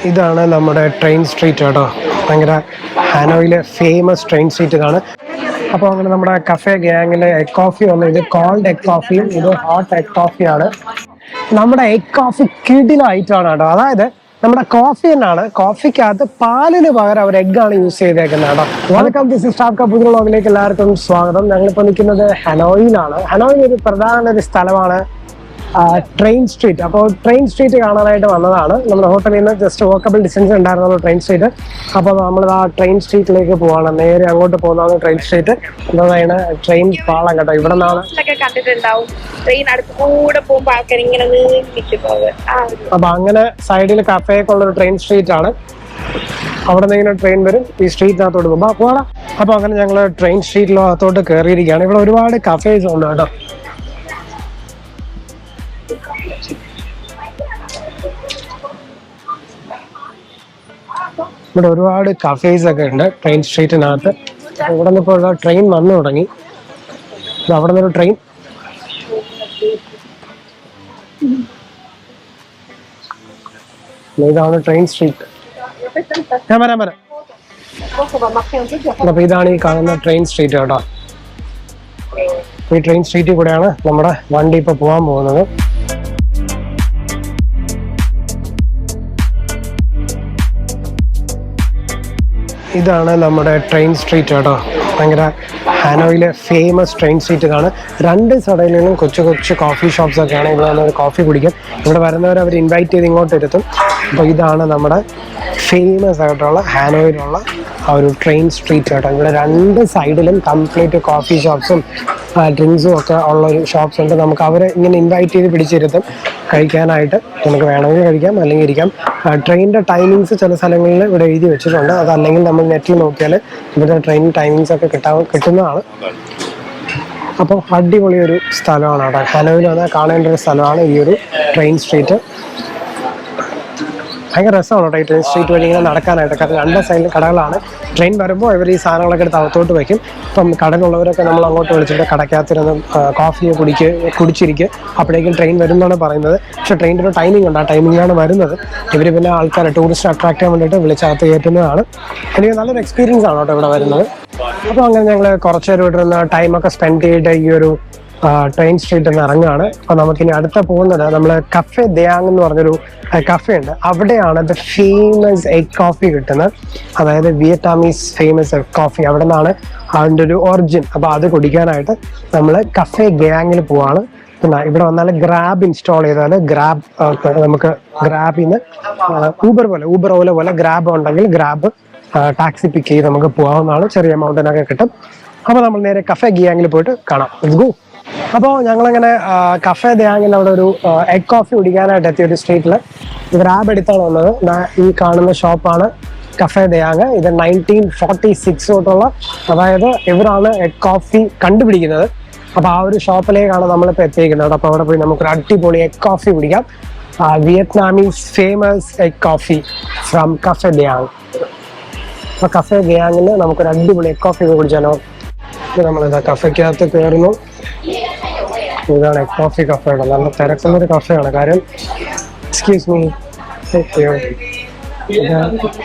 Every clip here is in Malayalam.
ഇതാണ് നമ്മുടെ ട്രെയിൻ സ്ട്രീറ്റ് കേട്ടോ. ഭയങ്കര ഹാനോയിലെ ഫേമസ് ട്രെയിൻ സ്ട്രീറ്റ് ഇതാണ്. അപ്പോൾ അങ്ങനെ നമ്മുടെ കഫേ ഗ്യാങ്ങിലെ എഗ് കോഫി വന്നു. ഇത് കോൾഡ് എഗ് കോഫിയും ഇത് ഹോട്ട് എഗ് കോഫിയാണ്. നമ്മുടെ എഗ് കോഫി കിടിലായിട്ടാണ് കേട്ടോ. അതായത് നമ്മുടെ കോഫി തന്നെയാണ്, കോഫിക്കകത്ത് പാലിന് പകരം അവർ എഗ്ഗാണ് യൂസ് ചെയ്തേക്കുന്നത് കേട്ടോ. വെൽക്കം ടു സ്റ്റാഫ് കപ്പ് പുതിയ വ്ളോഗിലേക്ക് എല്ലാവർക്കും സ്വാഗതം. ഞങ്ങളിപ്പോൾ നിൽക്കുന്നത് ഹനോയിലാണ്. ഹനോയിൽ ഒരു പ്രധാന ഒരു സ്ഥലമാണ് ട്രെയിൻ സ്ട്രീറ്റ്. അപ്പോൾ ട്രെയിൻ സ്ട്രീറ്റ് കാണാനായിട്ട് വന്നതാണ്. നമ്മുടെ ഹോട്ടലിൽ നിന്ന് ജസ്റ്റ് വോക്കബിൾ ഡിസ്റ്റൻസ് ഉണ്ടായിരുന്നുള്ളൂ ട്രെയിൻ സ്ട്രീറ്റ്. അപ്പോൾ നമ്മൾ ആ ട്രെയിൻ സ്ട്രീറ്റിലേക്ക് പോവാണ്. നേരെ അങ്ങോട്ട് പോകുന്നതാണ് ട്രെയിൻ സ്ട്രീറ്റ്. എന്താണ് ട്രെയിൻ പാളം കേട്ടോ. ഇവിടെ നിന്നാണ് അപ്പൊ അങ്ങനെ സൈഡിൽ കഫേയൊക്കെ ഉള്ളൊരു ട്രെയിൻ സ്ട്രീറ്റ് ആണ്. അവിടെ നിന്ന് ഇങ്ങനെ ട്രെയിൻ വരും ഈ സ്ട്രീറ്റിനകത്തോട്ട് പോകുമ്പോൾ പോകണം. അപ്പോൾ അങ്ങനെ ഞങ്ങൾ ട്രെയിൻ സ്ട്രീറ്റിനകത്തോട്ട് കയറിയിരിക്കുകയാണ്. ഇവിടെ ഒരുപാട് കഫേസ് ഉണ്ട് കേട്ടോ. ഇവിടെ ഒരുപാട് കഫേസ് ഒക്കെ ഉണ്ട് ട്രെയിൻ സ്ട്രീറ്റിനകത്ത്. ഇവിടെ നിന്ന് ഇപ്പോൾ ട്രെയിൻ വന്നു തുടങ്ങി. അവിടെ നിന്നൊരു ട്രെയിൻ ഇതാണ് ട്രെയിൻ സ്ട്രീറ്റ്. ഞാൻ വരാം. അപ്പൊ ഇതാണ് ഈ കാണുന്ന ട്രെയിൻ സ്ട്രീറ്റ് കേട്ടോ. ഈ ട്രെയിൻ സ്ട്രീറ്റിൽ കൂടെയാണ് നമ്മുടെ വണ്ടി ഇപ്പൊ പോകാൻ പോകുന്നത്. ഇതാണ് നമ്മുടെ ട്രെയിൻ സ്ട്രീറ്റ് കേട്ടോ. ഭയങ്കര ഹാനോയിലെ ഫേമസ് ട്രെയിൻ സ്ട്രീറ്റ് ഇതാണ്. രണ്ട് സൈഡിലും കൊച്ചു കൊച്ചു കോഫി ഷോപ്സ് ഒക്കെയാണ്. ഇവിടെ വന്ന് കോഫി കുടിക്കാൻ ഇവിടെ വരുന്നവർ അവർ ഇൻവൈറ്റ് ചെയ്ത് ഇങ്ങോട്ട് ഇരുത്തും. അപ്പോൾ ഇതാണ് നമ്മുടെ ഫേമസ് ആയിട്ടുള്ള ഹാനോയിലുള്ള ആ ഒരു ട്രെയിൻ സ്ട്രീറ്റ് കേട്ടോ. ഇവിടെ രണ്ട് സൈഡിലും കംപ്ലീറ്റ് കോഫി ഷോപ്സും ഡ്രിങ്ക്സും ഒക്കെ ഉള്ള ഒരു ഷോപ്സ് ഉണ്ട്. നമുക്ക് അവരെ ഇങ്ങനെ ഇൻവൈറ്റ് ചെയ്ത് പിടിച്ചിരുത്തും കഴിക്കാനായിട്ട്. നമുക്ക് വേണമെങ്കിൽ കഴിക്കാം, അല്ലെങ്കിൽ ഇരിക്കാം. ട്രെയിനിൻ്റെ ടൈമിങ്സ് ചില സ്ഥലങ്ങളിൽ ഇവിടെ എഴുതി വെച്ചിട്ടുണ്ട്. അതല്ലെങ്കിൽ നമ്മൾ നെറ്റിൽ നോക്കിയാൽ ഇവിടെ ട്രെയിൻ ടൈമിങ്സ് ഒക്കെ കിട്ടുന്നതാണ്. അപ്പോൾ അടിപൊളി ഒരു സ്ഥലമാണ് കേട്ടോ. ഹനോയിൽ വന്നാൽ കാണേണ്ട ഒരു സ്ഥലമാണ് ഈ ഒരു ട്രെയിൻ സ്ട്രീറ്റ്. ഭയങ്കര രസമാണ് കേട്ടോ ഈ ട്രെയിൻ സ്ട്രീറ്റ് വഴി ഇങ്ങനെ നടക്കാനായിട്ട്. കാരണം രണ്ട് സൈഡിൽ കടകളാണ്. ട്രെയിൻ വരുമ്പോൾ ഇവർ ഈ സാധനങ്ങളൊക്കെ എടുത്ത് അകത്തോട്ട് വയ്ക്കും. ഇപ്പം കടലുള്ളവരൊക്കെ നമ്മൾ അങ്ങോട്ട് വിളിച്ചിട്ട് കടയ്ക്കകത്തിരുന്ന് കോഫി കുടിച്ചിരിക്കുക. അപ്പോഴേക്കും ട്രെയിൻ വരും എന്നാണ് പറയുന്നത്. പക്ഷേ ട്രെയിനിൻ്റെ ഒരു ടൈമിംഗ് ഉണ്ട്. ആ ടൈമിങ്ങിലാണ് വരുന്നത്. ഇവർ പിന്നെ ആൾക്കാരെ ടൂറിസ്റ്റ് അട്രാക്ട് ചെയ്യാൻ വേണ്ടിയിട്ട് വിളിച്ചകത്ത് കയറ്റുന്നതാണ്. എനിക്ക് നല്ലൊരു എക്സ്പീരിയൻസ് ആണ് കേട്ടോ ഇവിടെ വരുന്നത്. അപ്പോൾ അങ്ങനെ ഞങ്ങൾ കുറച്ച് നേരം ഇവിടെ നിന്ന് ടൈമൊക്കെ സ്പെൻഡ് ചെയ്തിട്ട് ഈ ഒരു ട്രെയിൻ സ്ട്രീറ്റിൽ നിന്ന് ഇറങ്ങുകയാണ്. അപ്പോൾ നമുക്കിനി അടുത്ത പോകുന്നത് നമ്മൾ കഫേ ദയാങ് എന്ന് പറഞ്ഞൊരു കഫേ ഉണ്ട്. അവിടെയാണ് ദ ഫേമസ് എഗ് കോഫി കിട്ടുന്നത്. അതായത് വിയറ്റ്നാമീസ് ഫേമസ് എഗ് കോഫി. അവിടെ നിന്നാണ് അതിൻ്റെ ഒരു ഒറിജിൻ. അപ്പോൾ അത് കുടിക്കാനായിട്ട് നമ്മൾ കഫേ ദയാങ്ങിൽ പോവാണ്. പിന്നെ ഇവിടെ വന്നാൽ ഗ്രാബ് ഇൻസ്റ്റാൾ ചെയ്താൽ നമുക്ക് ഗ്രാബിൽ നിന്ന് ഊബർ പോലെ ഗ്രാബ് ഉണ്ടെങ്കിൽ ഗ്രാബ് ടാക്സി പിക്ക് ചെയ്ത് നമുക്ക് പോകാവുന്നതാണ്. ചെറിയ എമൗണ്ടിനൊക്കെ കിട്ടും. അപ്പോൾ നമ്മൾ നേരെ കഫേ ഗിയാങ്ങിൽ പോയിട്ട് കാണാം. Let's go. അപ്പോൾ ഞങ്ങളങ്ങനെ കഫേ ദയാങ്ങിൽ അവിടെ ഒരു എഗ് കോഫി കുടിക്കാനായിട്ട് എത്തിയ ഒരു സ്ട്രീറ്റിൽ ഗ്രാബ് എടുത്താണ് വന്നത്. ഈ കാണുന്ന ഷോപ്പാണ് കഫേ ദയാങ്. ഇത് 1946 തൊട്ടുള്ള, അതായത് ഇവരാണ് എഗ് കോഫി കണ്ടുപിടിക്കുന്നത്. അപ്പോൾ ആ ഒരു ഷോപ്പിലേക്കാണ് നമ്മളിപ്പോൾ എത്തിയിരിക്കുന്നത്. അപ്പോൾ അവിടെ പോയി നമുക്കൊരു അടിപൊളി എഗ് കോഫി കുടിക്കാം. Vietnamese famous egg coffee from cafe Dayang. അപ്പോൾ കഫേ ദയാങ്ങിൽ നമുക്കൊരു അടിപൊളി എഗ് കോഫി കുടിച്ചാലോ. നമ്മളിതാ കഫേക്കകത്ത് കയറുന്നു. ഇതാണ് എഗ് കോഫി കഫേയുടെ. നല്ല തിരക്കുന്നൊരു കഫേയാണ്. കാര്യം എക്സ്ക്യൂസ് മീ, ഇത്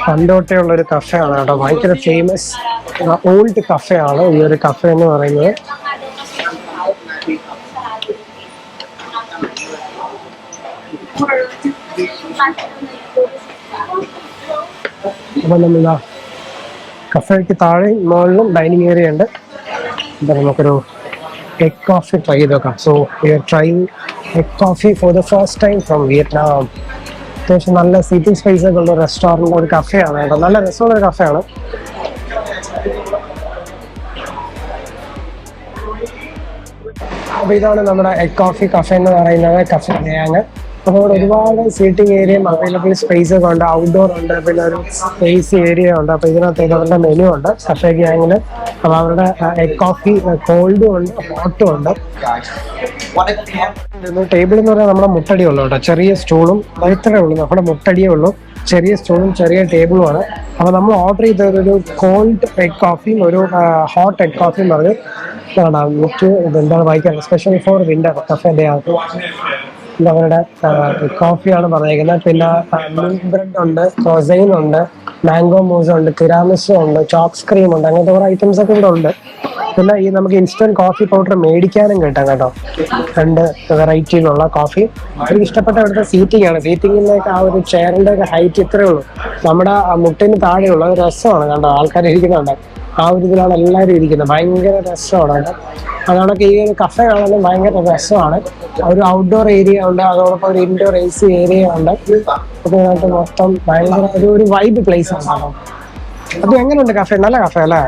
പണ്ടോട്ടേ ഉള്ളൊരു കഫേയാണ് കേട്ടോ. ഭയങ്കര ഫേമസ് ഓൾഡ് കഫേയാണ് ഈ ഒരു കഫേ എന്ന് പറയുന്നത്. അപ്പം നമ്മളിതാ കഫേക്ക് താഴെ മുകളിലും ഡൈനിങ് ഏരിയ ഉണ്ട്. അപ്പം നമുക്കൊരു എഗ് കോഫി ട്രൈ ചെയ്ത് നോക്കാം. So we R trying egg coffee for the first time from Vietnam. അത്യാവശ്യം നല്ല സീറ്റിംഗ് സ്പേസ് ഒക്കെ ഉള്ള റെസ്റ്റോറൻറ്റ് ഒരു കഫേയാണ് കേട്ടോ. നല്ല രസമുള്ളൊരു കഫേയാണ്. അപ്പോൾ ഇതാണ് നമ്മുടെ എഗ് കോഫി കഫേ എന്ന് പറയുന്നത്, കഫേ ദയാങ്. അപ്പോൾ ഇവിടെ ഒരുപാട് സീറ്റിംഗ് ഏരിയയും അവൈലബിൾ സ്പേസ് ഒക്കെ ഉണ്ട്. ഔട്ട്ഡോർ ഉണ്ട്, പിന്നെ ഒരു സ്പേസ് ഏരിയ ഉണ്ട്. അപ്പോൾ ഇതിനകത്ത് അവരുടെ മെനു ഉണ്ട് കഫേ ദയാങ്ങിൽ. അപ്പോൾ അവരുടെ എഗ് കോഫി കോൾഡും ഉണ്ട്, ഹോട്ടും ഉണ്ട്. ടേബിൾ എന്ന് പറഞ്ഞാൽ നമ്മുടെ മുട്ടടിയേ ഉള്ളൂ കേട്ടോ. ചെറിയ സ്റ്റൂളും ഇത്രയേ ഉള്ളൂ. നമ്മുടെ മുട്ടടിയേ ഉള്ളൂ. ചെറിയ സ്റ്റൂളും ചെറിയ ടേബിളുമാണ്. അപ്പോൾ നമ്മൾ ഓർഡർ ചെയ്തൊരു കോൾഡ് എഗ് കോഫിയും ഒരു ഹോട്ട് എഗ് കോഫിയും പറഞ്ഞു. ഇതെന്താണ് വായിക്കാൻ സ്പെഷ്യൽ ഫോർ വിന്റർ കഫേ ദയാങ്. അവരുടെ കോഫിയാണ് പറഞ്ഞിരിക്കുന്നത്. പിന്നെ മിൽക്ക് ബ്രെഡ് ഉണ്ട്, ക്രോസൈൻ ഉണ്ട്, മാംഗോ മൂസ് ഉണ്ട്, തിരാമിസു ഉണ്ട്, ചോക്സ് ക്രീം ഉണ്ട്, അങ്ങനത്തെ കുറെ ഐറ്റംസ് ഒക്കെ ഇവിടെ ഉണ്ട്. പിന്നെ ഈ നമുക്ക് ഇൻസ്റ്റന്റ് കോഫി പൗഡർ മേടിക്കാനും കിട്ടാം കേട്ടോ, 2 വെറൈറ്റിയിലുള്ള കോഫി. എനിക്ക് ഇഷ്ടപ്പെട്ട ഇവിടുത്തെ സീറ്റിംഗ് ആണ്. സീറ്റിങ്ങിലേക്ക് ആ ഒരു ചെയറിന്റെ ഒക്കെ ഹൈറ്റ് ഇത്രയേ ഉള്ളൂ, നമ്മുടെ മുട്ടിന് താഴെയുള്ള ഒരു രസമാണ് കണ്ടോ, ആൾക്കാർ ഇരിക്കുന്നുണ്ട്. ആ ഒരു ഇതിലാണ് എല്ലാവരും ഇരിക്കുന്നത്, ഭയങ്കര രസമാണ് കേട്ടോ. അതോടൊക്കെ ഈ ഒരു കഫേ കാണാനും ഭയങ്കര രസമാണ്. ഒരു ഔട്ട്ഡോർ ഏരിയ ഉണ്ട്, അതോടൊപ്പം ഒരു ഇൻഡോർ AC ഏരിയ ഉണ്ട്. അതിനകത്ത് മൊത്തം ഭയങ്കര ഒരു വൈബ് പ്ലേസ് ആണ് കേട്ടോ. അത് എങ്ങനെയുണ്ട് കഫേ? നല്ല കഫേ അല്ലേ?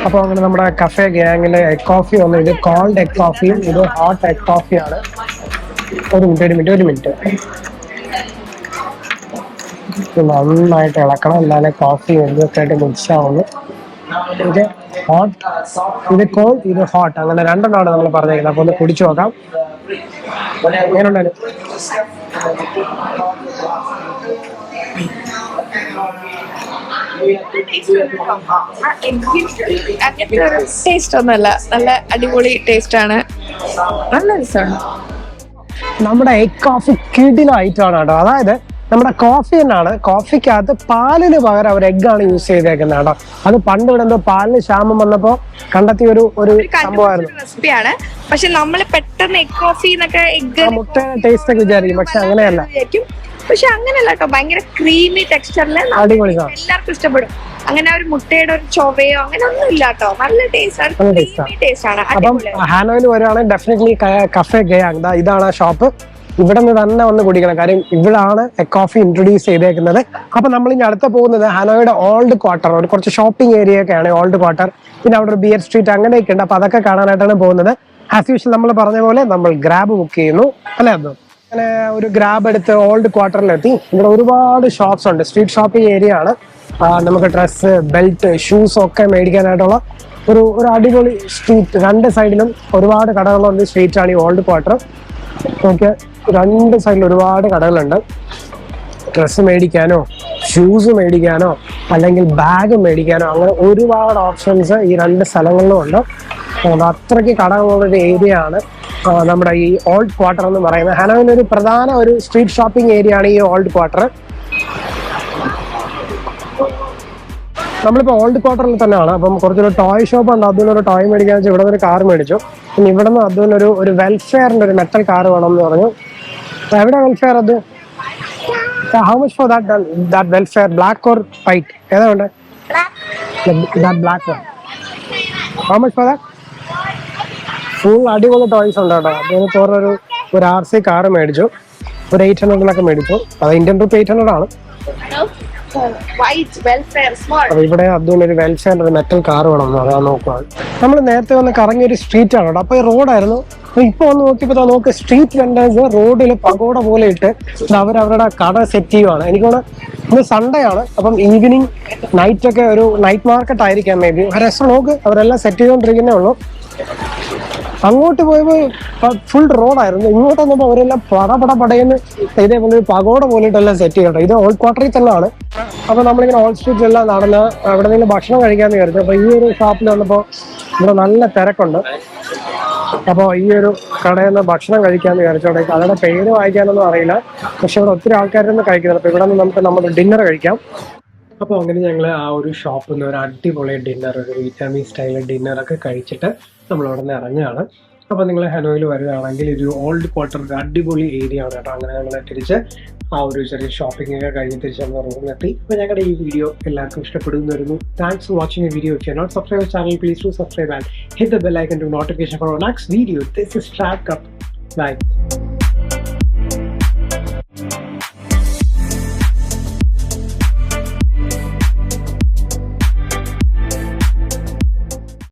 അപ്പോൾ അങ്ങനെ നമ്മുടെ കഫേ ഗ്യാങ്ങിലെ എഗ് കോഫി വന്നു. ഇത് കോൾഡ് എഗ് കോഫിയും ഇത് ഹോട്ട് എഗ് കോഫിയാണ്. ഒരു മിനിറ്റ് നന്നായിട്ട് ഇളക്കണം, എന്നാലേ കോഫി എന്തൊക്കെ ആയിട്ട് മിക്സ് ആവുന്നു. ഇത് ഹോട്ട്, ഇത് കോൾഡ്, ഇത് ഹോട്ട്, അങ്ങനെ 2 നമ്മൾ പറഞ്ഞേക്കുന്നത്. അപ്പൊ ഒന്ന് കുടിച്ചു നോക്കാം. എങ്ങനെയുണ്ടായിരുന്നു? ടേസ്റ്റ് ഒന്നുമല്ല, നല്ല അടിപൊളി ടേസ്റ്റ് ആണ്, നല്ല രസമാണ്. നമ്മുടെ എഗ് കോഫി കിടിലായിട്ടാണ് കേട്ടോ. അതായത് നമ്മുടെ കോഫി തന്നെയാണ്, കോഫിക്കകത്ത് പാലിന് പകരം അവർ എഗ്ഗാണ് യൂസ് ചെയ്തേക്കുന്നത് കേട്ടോ. അത് പണ്ട് ഇവിടെ എന്തോ പാലിന് ക്ഷാമം വന്നപ്പോ കണ്ടെത്തിയ ഒരു സംഭവമായിരുന്നു. റെസിപ്പിയാണ്. പക്ഷെ നമ്മൾ പെട്ടെന്ന് എഗ് കോഫി എന്നൊക്കെ എഗ് മുട്ട ടേസ്റ്റ് ഒക്കെ വിചാരിക്കും, പക്ഷെ അങ്ങനെയല്ല. പക്ഷെ അങ്ങനെയല്ല കേട്ടോ, ഭയങ്കര ക്രീമി ടെക്സ്ചറിൽ അടിപൊളി, എല്ലാവർക്കും ഇഷ്ടപ്പെടും. അങ്ങനെ ഒരു മുട്ടയുടെ ഒരു ചൊവയോ അങ്ങനെ ഒന്നും ഇല്ല കേട്ടോ, നല്ല ടേസ്റ്റ് ആണ്. അപ്പം ഹാനോയിൽ വരുവാണെങ്കിൽ ഡെഫിനറ്റ്ലി കഫേ ഗയാങ്, ഇതാണ് ആ ഷോപ്പ്. ഇവിടെ നിന്ന് തന്നെ വന്ന് കുടിക്കണം, കാര്യം ഇവിടാണ് കോഫി ഇൻട്രൊഡ്യൂസ് ചെയ്തേക്കുന്നത്. അപ്പൊ നമ്മൾ ഇനി അടുത്ത പോകുന്നത് ഹാനോയുടെ ഓൾഡ് ക്വാർട്ടർ, ഒരു കുറച്ച് ഷോപ്പിംഗ് ഏരിയ ഒക്കെയാണ് ഓൾഡ് ക്വാർട്ടർ. പിന്നെ അവിടെ ഒരു ബിയർ സ്ട്രീറ്റ് അങ്ങനെയൊക്കെ ഉണ്ട്. അപ്പൊ അതൊക്കെ കാണാനായിട്ടാണ് പോകുന്നത്. ആസ് യൂഷ്വൽ നമ്മൾ പറഞ്ഞ പോലെ നമ്മൾ ഗ്രാബ് ബുക്ക് ചെയ്യുന്നു അല്ലേ? അത് അങ്ങനെ ഒരു ഗ്രാബ് എടുത്ത് ഓൾഡ് ക്വാർട്ടറിലെത്തി. ഇവിടെ ഒരുപാട് ഷോപ്സ് ഉണ്ട്, സ്ട്രീറ്റ് ഷോപ്പിംഗ് ഏരിയ ആണ്. നമുക്ക് ഡ്രസ്സ്, ബെൽറ്റ്, ഷൂസ് ഒക്കെ മേടിക്കാനായിട്ടുള്ള ഒരു അടിപൊളി സ്ട്രീറ്റ്. 2 സൈഡിലും ഒരുപാട് കടകളുള്ള സ്ട്രീറ്റ് ആണ് ഈ ഓൾഡ് ക്വാർട്ടർ. നമുക്ക് 2 സൈഡിൽ ഒരുപാട് കടകളുണ്ട്. ഡ്രസ്സ് മേടിക്കാനോ, ഷൂസ് മേടിക്കാനോ, അല്ലെങ്കിൽ ബാഗ് മേടിക്കാനോ, അങ്ങനെ ഒരുപാട് ഓപ്ഷൻസ് ഈ 2 സ്ഥലങ്ങളിലും ഉണ്ട്. അത്രയ്ക്ക് കടകളുള്ളൊരു ഏരിയ ആണ് നമ്മുടെ ഈ ഓൾഡ് ക്വാർട്ടർ എന്ന് പറയുന്നത്. ഹാനോയിലെ ഒരു പ്രധാന ഒരു സ്ട്രീറ്റ് ഷോപ്പിംഗ് ഏരിയ ആണ് ഈ ഓൾഡ് ക്വാർട്ടർ. നമ്മളിപ്പോൾ ഓൾഡ് ക്വാർട്ടറിൽ തന്നെയാണ്. അപ്പം കുറച്ചൊരു ടോയ് ഷോപ്പ് ഉണ്ട്, അതിനൊരു ടോയ് മേടിക്കാൻ വെച്ചാൽ ഇവിടെ നിന്ന് ഒരു കാർ മേടിച്ചു. പിന്നെ ഇവിടെ നിന്ന് അതിനൊരു വെൽഫെയറിന്റെ ഒരു മെറ്റൽ കാർ വേണമെന്ന് പറഞ്ഞു. എവിടെ വെൽഫെയർ? അത് how much for that welfare? Black or white? ഏതാ വേണ്ടേ? Black. How much for that? Full അടിപൊളി ടോയ്സ് ഉണ്ട് കേട്ടോ. അതിന് ഒരു RC കാർ മേടിച്ചു, ഒരു 800 മേടിച്ചു. അത് ഇന്ത്യൻ രൂപ 800 ആണ്. അപ്പൊ ഇവിടെ അതിനൊരു വെൽഫെയറിന്റെ ഒരു മെറ്റൽ കാർ വേണമെന്ന് പറയാൻ നോക്കുകയാണ്. നമ്മൾ നേരത്തെ വന്ന് കറങ്ങിയ ഒരു സ്ട്രീറ്റ് ആണ് കേട്ടോ. അപ്പൊ ഈ റോഡായിരുന്നു. ഇപ്പൊ വന്ന് നോക്കിയപ്പോ നോക്ക്, സ്ട്രീറ്റ് വെൻഡേഴ്സ് റോഡിൽ പകോട പോലെ ഇട്ട് അവരവരുടെ കട സെറ്റ് ചെയ്യുവാണ്. എനിക്ക് തോന്നുന്നു ഇന്ന് സൺഡേ ആണ്. അപ്പം ഈവനിങ് നൈറ്റ് ഒക്കെ ഒരു നൈറ്റ് മാർക്കറ്റ് ആയിരിക്കാം മേ ബി. രസം നോക്ക്, അവരെല്ലാം സെറ്റ് ചെയ്തുകൊണ്ടിരിക്കുന്നേ ഉള്ളൂ. അങ്ങോട്ട് പോയപ്പോൾ ഫുൾ റോഡായിരുന്നു. ഇങ്ങോട്ട് വന്നപ്പോൾ അവരെല്ലാം പടയെന്ന് ഇതേപോലെ ഒരു പകോട പോലെയിട്ടെല്ലാം സെറ്റ് ചെയ്യട്ടോ. ഇത് ഓൾഡ് ക്വാർട്ടറിൽ തന്നെയാണ്. അപ്പോൾ നമ്മളിങ്ങനെ ഓൾഡ് സ്ട്രീറ്റിലെല്ലാം നടന്ന് അവിടെ നിന്ന് ഭക്ഷണം കഴിക്കാമെന്ന് വിചാരിച്ചു. അപ്പോൾ ഈ ഒരു ഷോപ്പിൽ വന്നപ്പോൾ ഇവിടെ നല്ല തിരക്കുണ്ട്. അപ്പോൾ ഈ ഒരു കടയിൽ നിന്ന് ഭക്ഷണം കഴിക്കാമെന്ന് വിചാരിച്ചോട്ടെ. കടയുടെ പേര് വായിക്കാനൊന്നും അറിയില്ല, പക്ഷെ ഇവിടെ ഒത്തിരി ആൾക്കാരൊന്നും കഴിക്കുന്നുണ്ട്. അപ്പോൾ ഇവിടെ നിന്ന് നമുക്ക് നമ്മുടെ ഡിന്നർ കഴിക്കാം. അപ്പോൾ അങ്ങനെ ഞങ്ങൾ ആ ഒരു ഷോപ്പിൽ നിന്ന് ഒരു അടിപൊളി ഡിന്നർ, ഒരു വിയറ്റ്നാമീസ് സ്റ്റൈൽ ഡിന്നറൊക്കെ കഴിച്ചിട്ട് നമ്മളവിടെ നിന്ന് ഇറങ്ങുകയാണ്. അപ്പോൾ നിങ്ങൾ ഹാനോയിൽ വരികയാണെങ്കിൽ ഒരു ഓൾഡ് ക്വാർട്ടർ ഒരു അടിപൊളി ഏരിയ ആണ് കേട്ടോ. അങ്ങനെ ഞങ്ങൾ തിരിച്ച് ആ ഒരു ചെറിയ ഷോപ്പിംഗ് ഒക്കെ കഴിഞ്ഞ് തിരിച്ച് നമ്മൾ റൂമിലെത്തി. അപ്പോൾ ഞങ്ങളുടെ ഈ വീഡിയോ എല്ലാവർക്കും ഇഷ്ടപ്പെടുന്നു വരുന്നു. Thanks for watching A video. If you are not subscribed to the channel, please do subscribe and hit the bell icon to notification for our next video. This is Track Up. Bye.